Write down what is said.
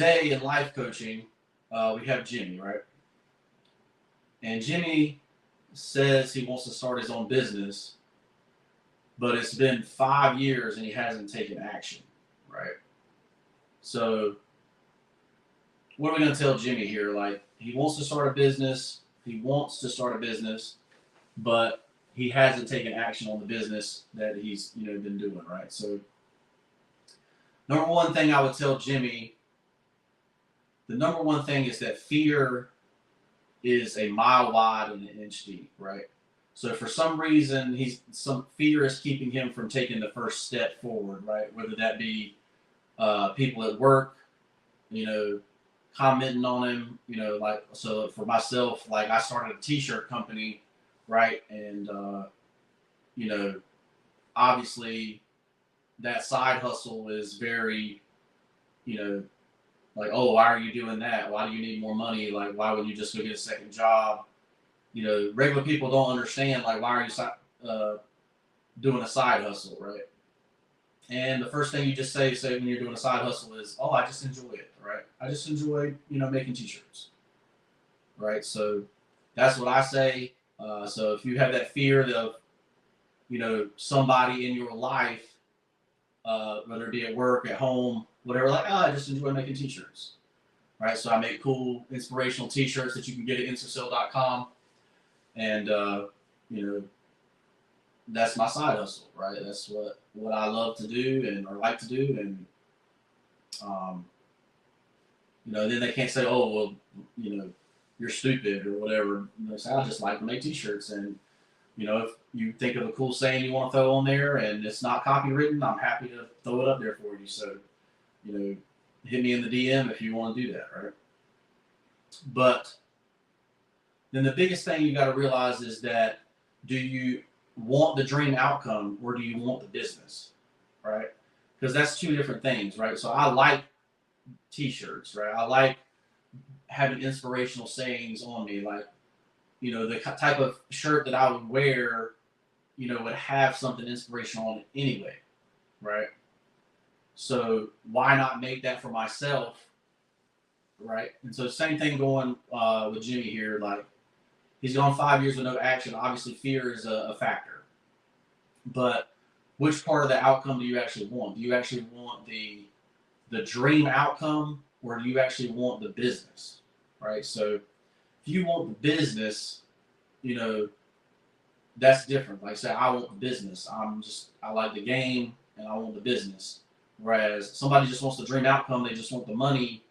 Today in life coaching, we have Jimmy, right? And Jimmy says he wants to start his own business, but it's been 5 years and he hasn't taken action, right? So, what are we going to tell Jimmy here? Like, he wants to start a business, but he hasn't taken action on the business that he's been doing, right? So, number one thing I would tell Jimmy, the number one thing is that fear is a mile wide and an inch deep, right? So for some reason, some fear is keeping him from taking the first step forward, right? Whether that be people at work, you know, commenting on him, like so for myself, like I started a T-shirt company, right? And you know, obviously that side hustle is very, you know, like, oh, why are you doing that? Why do you need more money? Like, why would you just go get a second job? Regular people don't understand, like, why are you doing a side hustle, right? And the first thing you just say when you're doing a side hustle is, oh, I just enjoy it, right? I just enjoy, making T-shirts, right? So that's what I say. So if you have that fear of, somebody in your life, whether it be at work, at home, whatever, like, I just enjoy making T-shirts, right? So I make cool, inspirational T-shirts that you can get at Instacell.com, and that's my side hustle, right? That's what I love to do or like to do, and then they can't say, oh, well, you're stupid or whatever. They say, I just like to make T-shirts, and if you think of a cool saying you want to throw on there and it's not copywritten, I'm happy to throw it up there for you. So, hit me in the DM if you want to do that, right? But then the biggest thing you got to realize is that, do you want the dream outcome or do you want the business, right? Because that's two different things, right? So I like T-shirts, right? I like having inspirational sayings on me, like, the type of shirt that I would wear, would have something inspirational on it anyway, right? So why not make that for myself, right? And so same thing going with Jimmy here. Like, he's gone 5 years with no action. Obviously, fear is a factor. But which part of the outcome do you actually want? Do you actually want the dream outcome, or do you actually want the business, right? So if you want the business, that's different. Like, say, I want the business. I like the game and I want the business. Whereas somebody just wants the dream outcome, they just want the money,